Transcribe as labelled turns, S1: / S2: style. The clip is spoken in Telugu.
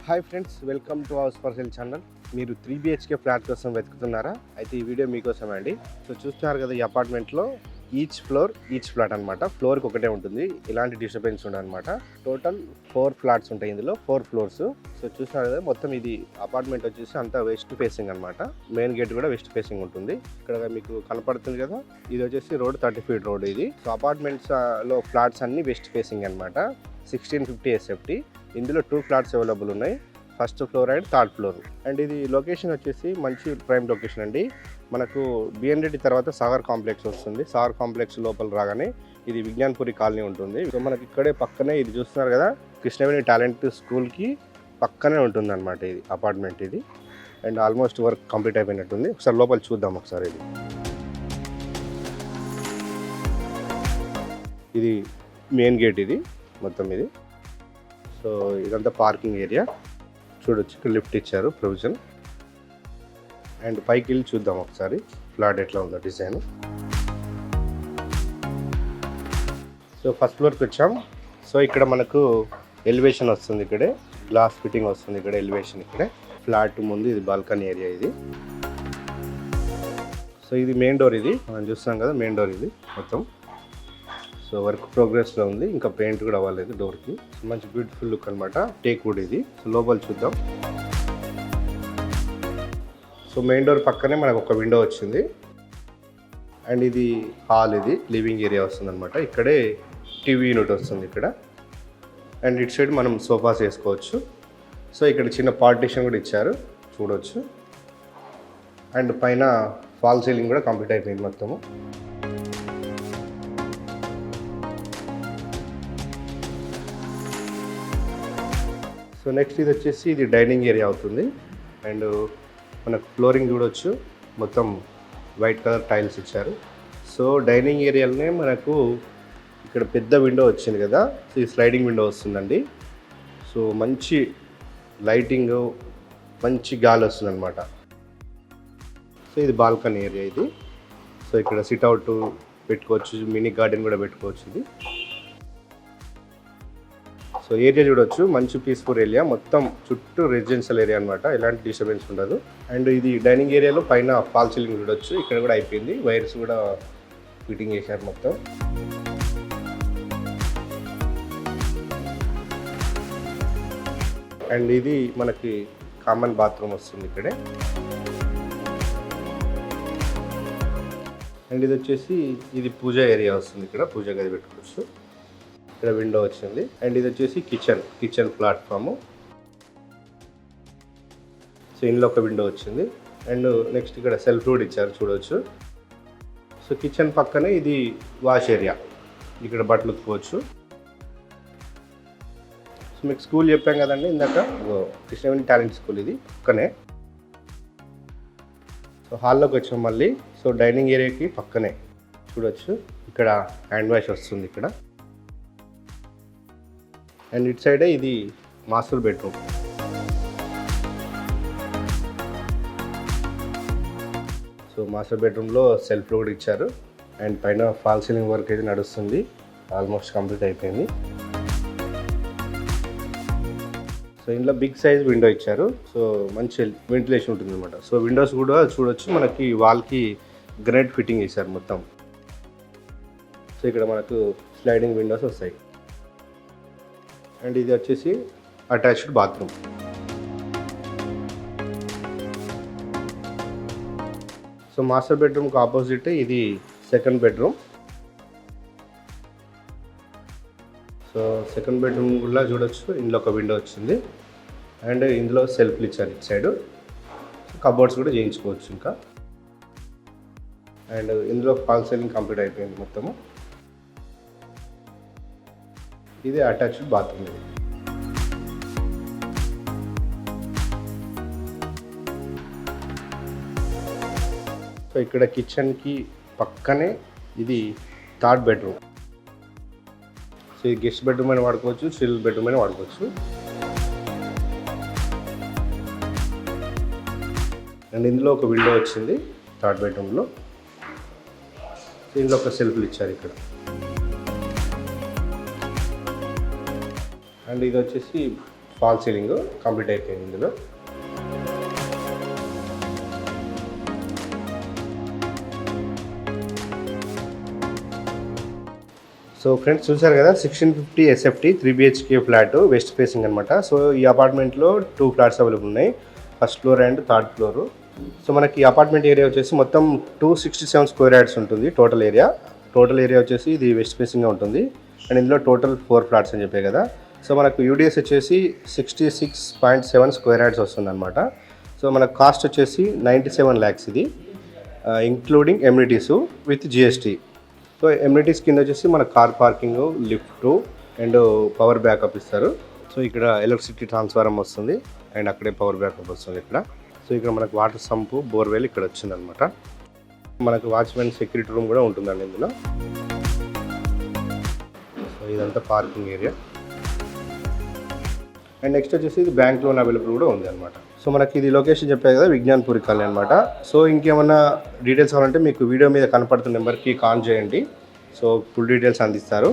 S1: Hi friends, welcome to house for sale channel. మీరు 3BHK ఫ్లాట్ కోసం వెతుకుతున్నారా? అయితే ఈ వీడియో మీకోసమే అండి. సో చూస్తున్నారు కదా, ఈ అపార్ట్మెంట్లో ఈచ్ ఫ్లాట్ అనమాట. ఫ్లోర్కి ఒకటే ఉంటుంది, ఇలాంటి డిస్టర్బెన్స్ ఉండదు అనమాట. టోటల్ 4 ఫ్లాట్స్ ఉంటాయి, ఇందులో 4 ఫ్లోర్స్. సో చూస్తున్నారు కదా, మొత్తం ఇది అపార్ట్మెంట్ వచ్చేసి అంతా వెస్ట్ ఫేసింగ్ అనమాట. మెయిన్ గేట్ కూడా వెస్ట్ ఫేసింగ్ ఉంటుంది. ఇక్కడ మీకు కనపడుతుంది కదా, ఇది వచ్చేసి రోడ్ 30 ఫీట్ రోడ్ ఇది. సో అపార్ట్మెంట్స్ లో ఫ్లాట్స్ అన్ని వెస్ట్ ఫేసింగ్ అనమాట. 1650 SFT. ఇందులో 2 ఫ్లాట్స్ అవైలబుల్ ఉన్నాయి, first floor and third floor. And ఇది లొకేషన్ వచ్చేసి మంచి ప్రైమ్ లొకేషన్ అండి. మనకు బిఎన్ రెడ్డి తర్వాత సాగర్ కాంప్లెక్స్ వస్తుంది. సాగర్ కాంప్లెక్స్ లోపల రాగానే ఇది విజ్ఞాన్పురి కాలనీ ఉంటుంది. సో మనకి ఇక్కడే పక్కనే ఇది చూస్తున్నారు కదా, కృష్ణవేణి టాలెంట్ స్కూల్కి పక్కనే ఉంటుంది అనమాట ఇది అపార్ట్మెంట్ ఇది. అండ్ ఆల్మోస్ట్ వర్క్ కంప్లీట్ అయిపోయినట్టుంది. ఒకసారి లోపల చూద్దాం ఒకసారి. ఇది మెయిన్ గేట్ ఇది మొత్తం ఇది. సో ఇదంతా పార్కింగ్ ఏరియా చూడొచ్చు. ఇక్కడ లిఫ్ట్ ఇచ్చారు ప్రొవిజన్. అండ్ పైకి వెళ్ళి చూద్దాం ఒకసారి ఫ్లాట్ ఎట్లా ఉందో డిజైన్. సో ఫస్ట్ ఫ్లోర్కి వచ్చాం. సో ఇక్కడ మనకు ఎలివేషన్ వస్తుంది, ఇక్కడే గ్లాస్ ఫిట్టింగ్ వస్తుంది, ఇక్కడ ఎలివేషన్ ఇక్కడే. ఫ్లాట్ ముందు ఇది బాల్కనీ ఏరియా ఇది. సో ఇది మెయిన్ డోర్, ఇది మనం చూస్తాం కదా మెయిన్ డోర్ ఇది మొత్తం. సో వర్క్ ప్రోగ్రెస్లో ఉంది, ఇంకా పెయింట్ కూడా అవ్వలేదు డోర్కి. మంచి బ్యూటిఫుల్ లుక్ అనమాట, టేక్ వుడ్ ఇది. సో లోపల చూద్దాం. సో మెయిన్ డోర్ పక్కనే మనకు ఒక విండో వచ్చింది. అండ్ ఇది హాల్, ఇది లివింగ్ ఏరియా వస్తుంది అనమాట. ఇక్కడే టీవీ యూనిట్ వస్తుంది ఇక్కడ. అండ్ ఇటు సైడ్ మనం సోఫాస్ వేసుకోవచ్చు. సో ఇక్కడ చిన్న పార్టీషన్ కూడా ఇచ్చారు చూడవచ్చు. అండ్ పైన ఫాల్ సీలింగ్ కూడా కంప్లీట్ అయిపోయింది మొత్తము. సో నెక్స్ట్ ఇది వచ్చేసి ఇది డైనింగ్ ఏరియా అవుతుంది. అండ్ మనకు ఫ్లోరింగ్ చూడవచ్చు, మొత్తం వైట్ కలర్ టైల్స్ ఇచ్చారు. సో డైనింగ్ ఏరియాలోనే మనకు ఇక్కడ పెద్ద విండో వచ్చింది కదా, సో ఈ స్లైడింగ్ విండో వస్తుందండి. సో మంచి లైటింగ్, మంచి గాలి వస్తుంది అనమాట. సో ఇది బాల్కనీ ఏరియా ఇది. సో ఇక్కడ సిట్అవుట్ పెట్టుకోవచ్చు, మినీ గార్డెన్ కూడా పెట్టుకోవచ్చు ఇది. సో ఏరియా చూడొచ్చు, మంచి పీస్ఫుల్ ఏరియా, మొత్తం చుట్టూ రెసిడెన్షియల్ ఏరియా అనమాట, ఎలాంటి డిస్టర్బెన్స్ ఉండదు. అండ్ ఇది డైనింగ్ ఏరియాలో పైన ఫాల్ సీలింగ్ చూడొచ్చు, ఇక్కడ కూడా అయిపోయింది, వైర్స్ కూడా ఫిట్టింగ్ చేశారు మొత్తం. అండ్ ఇది మనకి కామన్ బాత్రూమ్ వస్తుంది ఇక్కడే. అండ్ ఇది వచ్చేసి ఇది పూజ ఏరియా వస్తుంది, ఇక్కడ పూజ గది పెట్టుకోవచ్చు. ఇక్కడ విండో వచ్చింది. అండ్ ఇది వచ్చేసి కిచెన్ ప్లాట్ఫాము. సో ఇందులో ఒక విండో వచ్చింది. అండ్ నెక్స్ట్ ఇక్కడ సెల్ఫ్ కూడా ఇచ్చారు చూడవచ్చు. సో కిచెన్ పక్కనే ఇది వాష్ ఏరియా, ఇక్కడ బట్టలు ఉతుకోవచ్చు. సో మీకు స్కూల్ చెప్పాం కదండి ఇందాక, కృష్ణవేణి టాలెంట్ స్కూల్ ఇది పక్కనే. సో హాల్లోకి వచ్చాం మళ్ళీ. సో డైనింగ్ ఏరియాకి పక్కనే చూడవచ్చు, ఇక్కడ హ్యాండ్ వాష్ వస్తుంది ఇక్కడ. అండ్ ఇటు సైడే ఇది మాస్టర్ బెడ్రూమ్. సో మాస్టర్ బెడ్రూమ్లో సెల్ఫ్ కూడా ఇచ్చారు. అండ్ పైన ఫాల్ సీలింగ్ వర్క్ అయితే నడుస్తుంది, ఆల్మోస్ట్ కంప్లీట్ అయిపోయింది. సో ఇందులో బిగ్ సైజ్ విండో ఇచ్చారు, సో మంచి వెంటిలేషన్ ఉంటుంది అనమాట. సో విండోస్ కూడా చూడొచ్చు, మనకి వాల్కి గ్రానైట్ ఫిట్టింగ్ చేశారు మొత్తం. సో ఇక్కడ మనకు స్లైడింగ్ విండోస్ వస్తాయి. అండ్ ఇది వచ్చేసి అటాచ్డ్ బాత్రూమ్. సో మాస్టర్ బెడ్రూమ్కి ఆపోజిట్ ఇది second bedroom. So second bedroom కూడా చూడొచ్చు, ఇందులో ఒక విండో వచ్చింది. అండ్ ఇందులో సెల్ఫ్లు ఇచ్చారు ఇటు సైడ్, కబోర్డ్స్ కూడా చేయించుకోవచ్చు ఇంకా. అండ్ ఇందులో ఫాల్ సీలింగ్ కంప్లీట్ అయిపోయింది మొత్తము. ఇది అటాచ్డ్ బాత్రూమ్ ఇది. సో ఇక్కడ కిచెన్కి పక్కనే ఇది థర్డ్ బెడ్రూమ్. సో ఇది గెస్ట్ బెడ్రూమ్ అయినా వాడుకోవచ్చు, చిల్ బెడ్రూమ్ అయినా వాడుకోవచ్చు. అండ్ ఇందులో ఒక విండో వచ్చింది థర్డ్ బెడ్రూమ్లో. ఇందులో ఒక సెల్ఫ్లు ఇచ్చారు ఇక్కడ. అండ్ ఇది వచ్చేసి ఫాల్ సీలింగ్ కంప్లీట్ అయిపోయింది ఇందులో. సో ఫ్రెండ్స్ చూసారు కదా 1650 SFT 3BHK flat west facing అనమాట. సో ఈ అపార్ట్మెంట్లో 2 ఫ్లాట్స్ అవైలబుల్ ఉన్నాయి, first floor and third floor. So మనకి ఈ అపార్ట్మెంట్ ఏరియా వచ్చేసి మొత్తం 267 స్క్వేర్ యార్డ్స్ ఉంటుంది టోటల్ ఏరియా. వచ్చేసి ఇది వెస్ట్ ఫేసింగ్గా ఉంటుంది అండ్ ఇందులో టోటల్ 4 ఫ్లాట్స్ అని చెప్పే కదా. సో మనకు యూడిఎస్ వచ్చేసి 66.7 స్క్వేర్ యార్డ్స్ వస్తుంది అనమాట. సో మనకు కాస్ట్ వచ్చేసి 97 lakhs ఇది, including amenities with GST. So amenities కింద వచ్చేసి మన car parking, lift and power backup ఇస్తారు. సో ఇక్కడ ఎలక్ట్రిసిటీ ట్రాన్స్ఫార్మర్ వస్తుంది అండ్ అక్కడే పవర్ బ్యాకప్ వస్తుంది ఇక్కడ. సో ఇక్కడ మనకు వాటర్ సంపు, బోర్వెల్ ఇక్కడ వచ్చిందనమాట. మనకు వాచ్మెన్ సెక్యూరిటీ రూమ్ కూడా ఉంటుందండి ఇందులో. సో ఇదంతా పార్కింగ్ ఏరియా. అండ్ నెక్స్ట్ వచ్చేసి ఇది బ్యాంక్ లోన్ అవైలబుల్ కూడా ఉంది అనమాట. సో మనకి ఇది లొకేషన్ చెప్పాయి కదా, విజ్ఞాన్పురి కాలనీ అనమాట. సో ఇంకేమన్నా డీటెయిల్స్ కావాలంటే మీకు వీడియో మీద కనపడుతున్న నెంబర్కి కాల్ చేయండి. సో ఫుల్ డీటెయిల్స్ అందిస్తారు.